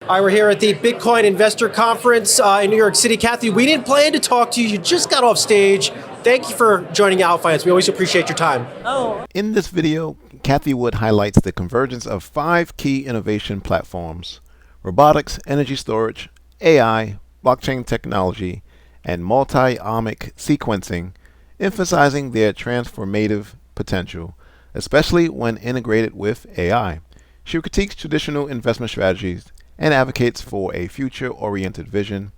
All right, we're here at the Bitcoin Investor Conference in New York City. Cathie, we didn't plan to talk to you. You just got off stage. Thank you for joining OutFinance. We always appreciate your time. In this video, Cathie Wood highlights the convergence of 5 key innovation platforms: robotics, energy storage, AI, blockchain technology, and multiomic sequencing, emphasizing their transformative potential, especially when integrated with AI. She critiques traditional investment strategies and advocates for a future-oriented vision.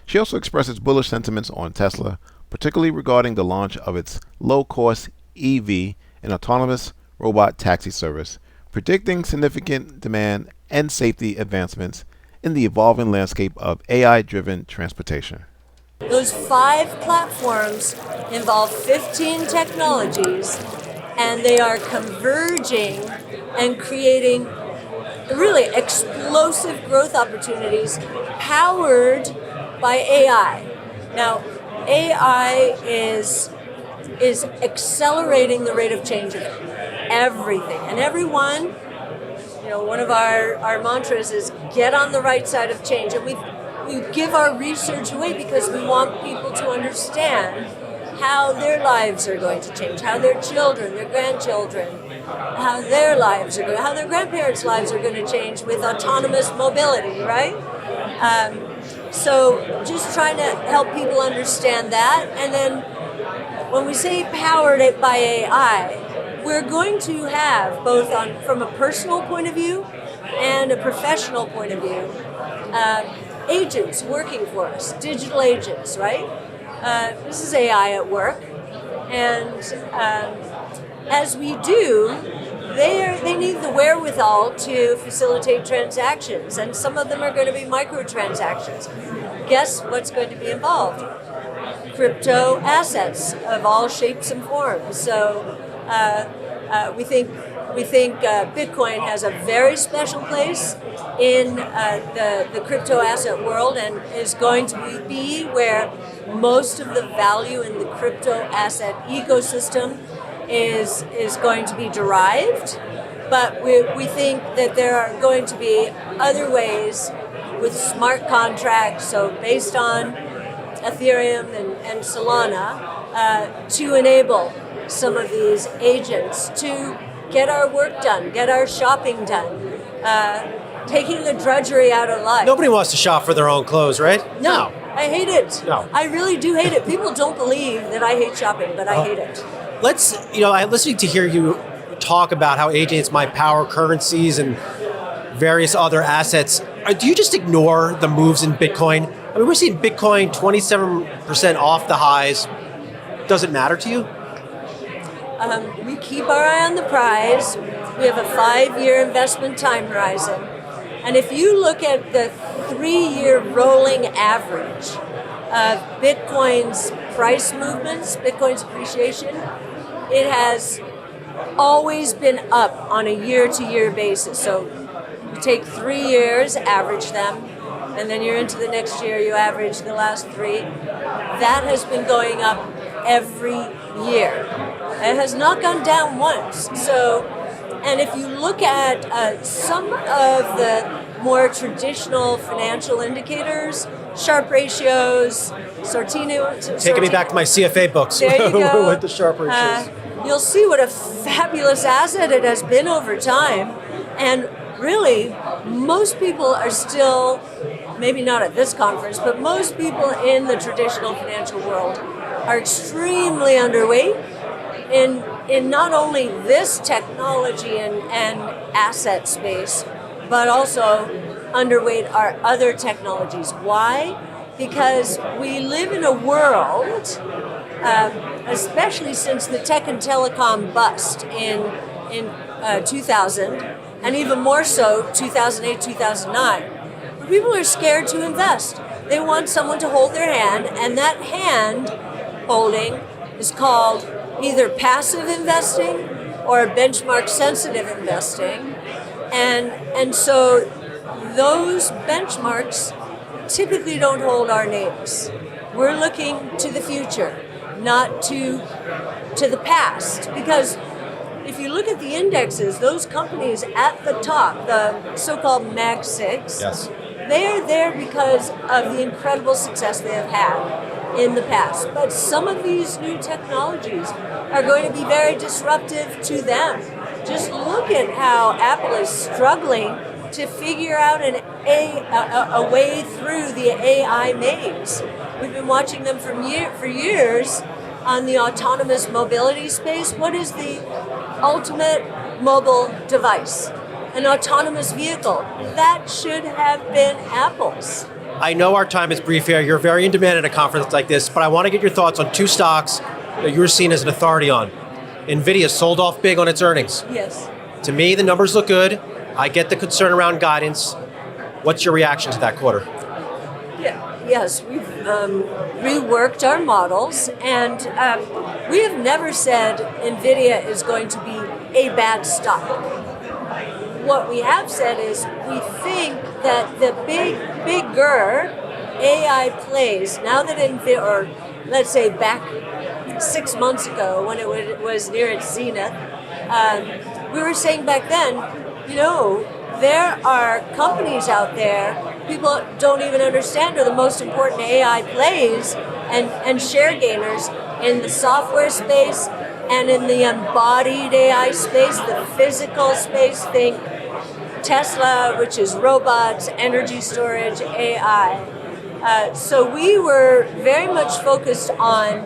She also expresses bullish sentiments on Tesla, particularly regarding the launch of its low-cost EV and autonomous robot taxi service, predicting significant demand and safety advancements in the evolving landscape of AI-driven transportation. Those 5 platforms involve 15 technologies, and they are converging and creating really explosive growth opportunities powered by AI. Now, AI is accelerating the rate of change of everything. And everyone, one of our mantras is get on the right side of change. And we give our research away because we want people to understand how their lives are going to change, how their children, their grandchildren, how their lives are going, how their grandparents' lives are going to change with autonomous mobility, right? So just trying to help people understand that. And then when we say powered by AI, we're going to have both from a personal point of view and a professional point of view, agents working for us, digital agents, right? This is AI at work, and as we do, they need the wherewithal to facilitate transactions, and some of them are going to be microtransactions. Guess what's going to be involved? Crypto assets of all shapes and forms. So we think Bitcoin has a very special place in the crypto asset world, and is going to be where most of the value in the crypto asset ecosystem is going to be derived. But we think that there are going to be other ways with smart contracts, so based on Ethereum and Solana, to enable some of these agents to get our work done, get our shopping done, taking the drudgery out of life. Nobody wants to shop for their own clothes, right? No. I hate it. No. I really do hate it. People don't believe that I hate shopping, but I hate it. I'm listening to hear you talk about how agents might power currencies and various other assets. Do you just ignore the moves in Bitcoin? I mean, we're seeing Bitcoin 27% off the highs. Does it matter to you? We keep our eye on the prize. We have a 5-year investment time horizon. And if you look at the 3-year rolling average of Bitcoin's price movements, Bitcoin's appreciation, it has always been up on a year-to-year basis. So you take 3 years, average them, and then you're into the next year, you average the last 3. That has been going up every year. It has not gone down once. And if you look at some of the more traditional financial indicators, Sharpe ratios, Taking me back to my CFA books. There you go. With the Sharpe ratios. You'll see what a fabulous asset it has been over time. And really, most people are still, maybe not at this conference, but most people in the traditional financial world are extremely underweight in not only this technology and asset space, but also underweight our other technologies. Why? Because we live in a world, especially since the tech and telecom bust in 2000, and even more so 2008, 2009, where people are scared to invest. They want someone to hold their hand, and that hand holding is called either passive investing or benchmark sensitive investing. And so those benchmarks typically don't hold our names. We're looking to the future, not to the past, because if you look at the indexes, those companies at the top, the so-called Mag 6, Yes. They are there because of the incredible success they have had in the past. But some of these new technologies are going to be very disruptive to them. Just look at how Apple is struggling to figure out a way through the AI maze. We've been watching them for years on the autonomous mobility space. What is the ultimate mobile device? An autonomous vehicle. That should have been Apple's. I know our time is brief here. You're very in demand at a conference like this, but I want to get your thoughts on two stocks that you're seen as an authority on. Nvidia sold off big on its earnings. Yes. To me, the numbers look good. I get the concern around guidance. What's your reaction to that quarter? Yes, we've reworked our models, and we have never said Nvidia is going to be a bad stock. What we have said is we think that the bigger AI plays, now that Nvidia, or let's say back 6 months ago when it was near its zenith, we were saying back then, there are companies out there people don't even understand are the most important AI plays and share gainers in the software space and in the embodied AI space, the physical space. Think Tesla, which is robots, energy storage, AI. So we were very much focused on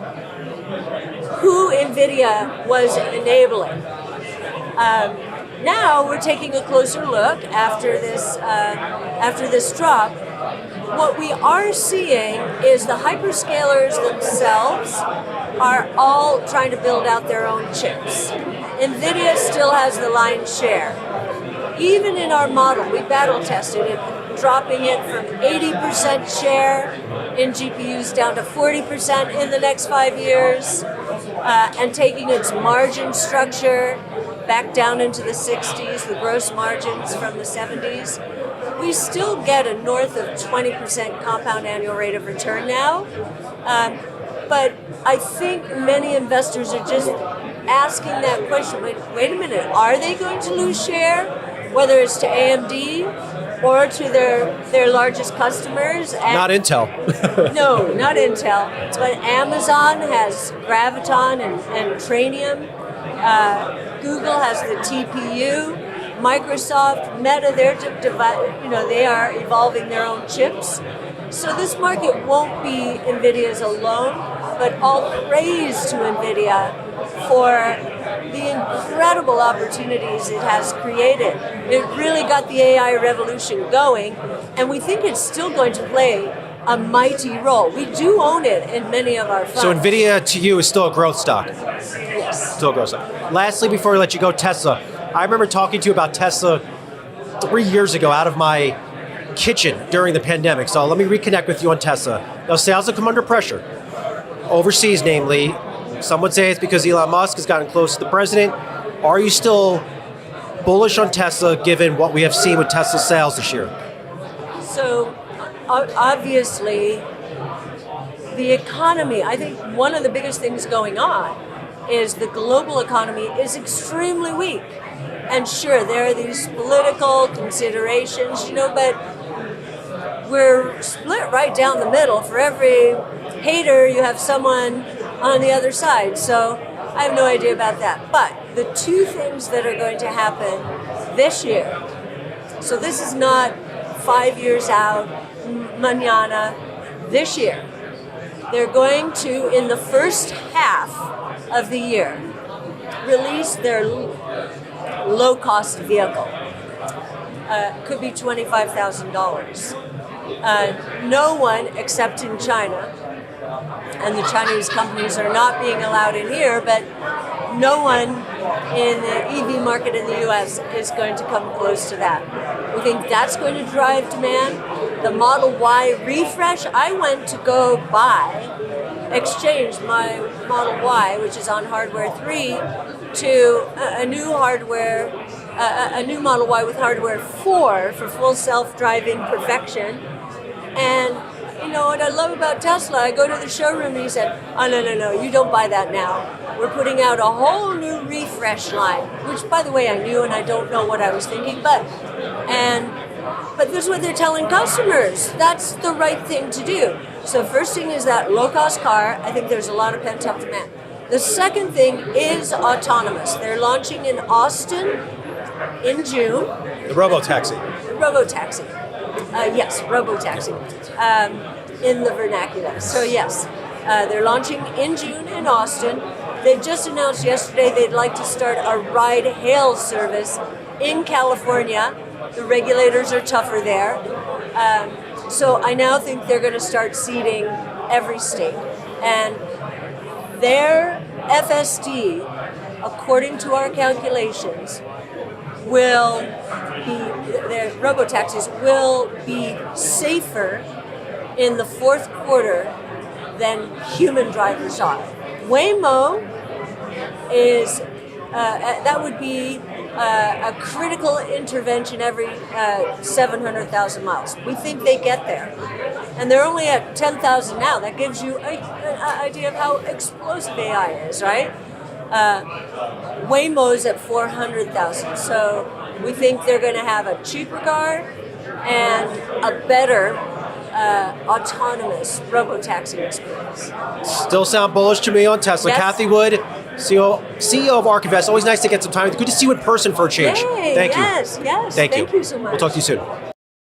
who Nvidia was enabling. Now we're taking a closer look after this drop. What we are seeing is the hyperscalers themselves are all trying to build out their own chips. Nvidia still has the lion's share. Even in our model, we battle tested it, dropping it from 80% share in GPUs down to 40% in the next 5 years, and taking its margin structure back down into the 60s, the gross margins from the 70s. We still get a north of 20% compound annual rate of return now. But I think many investors are just asking that question, wait a minute, are they going to lose share? Whether it's to AMD or to their largest customers. And not Intel. No, not Intel. But Amazon has Graviton and Trainium. Google has the TPU. Microsoft, Meta, they are evolving their own chips. So this market won't be Nvidia's alone, but all praise to Nvidia for the incredible opportunities it has created. It really got the AI revolution going, and we think it's still going to play a mighty role. We do own it in many of our funds. So Nvidia to you is still a growth stock? Yes. Still a growth stock. Lastly, before we let you go, Tesla. I remember talking to you about Tesla 3 years ago out of my kitchen during the pandemic. So let me reconnect with you on Tesla. Now, sales have come under pressure. Overseas, namely. Some would say it's because Elon Musk has gotten close to the president. Are you still bullish on Tesla given what we have seen with Tesla sales this year? So obviously, the economy, I think one of the biggest things going on is the global economy is extremely weak. And sure, there are these political considerations, but we're split right down the middle. For every hater, you have someone on the other side. So I have no idea about that. But the two things that are going to happen this year, so this is not 5 years out, mañana, this year, they're going to, in the first half of the year, release their low-cost vehicle. Could be $25,000. No one, except in China, and the Chinese companies are not being allowed in here, but no one in the EV market in the US is going to come close to that. We think that's going to drive demand. The Model Y refresh, I went to go exchange my Model Y, which is on hardware 3, to a new Model Y with hardware 4 for full self-driving perfection. And what I love about Tesla, I go to the showroom and he said, oh, no, you don't buy that now. We're putting out a whole new refresh line, which, by the way, I knew and I don't know what I was thinking, but But this is what they're telling customers. That's the right thing to do. So first thing is that low-cost car. I think there's a lot of pent-up demand. The second thing is autonomous. They're launching in Austin in June. The robo-taxi. Robotaxi. Yes, robotaxi. In the vernacular. So yes, they're launching in June in Austin. They just announced yesterday they'd like to start a ride-hail service in California. The regulators are tougher there. So I now think they're going to start seeding every state. And their FSD, according to our calculations, will be, their robotaxis will be safer in the fourth quarter than human drivers are. Waymo is, that would be a critical intervention every 700,000 miles. We think they get there. And they're only at 10,000 now. That gives you an idea of how explosive AI is, right? Waymo's at 400,000. So we think they're going to have a cheaper car and a better autonomous robotaxi experience. Still sound bullish to me on Tesla. Yes. Cathie Wood, CEO of Archivest. Always nice to get some time. Good to see you in person for a change. Yay, Thank you. Yes. Thank you. Thank you so much. We'll talk to you soon.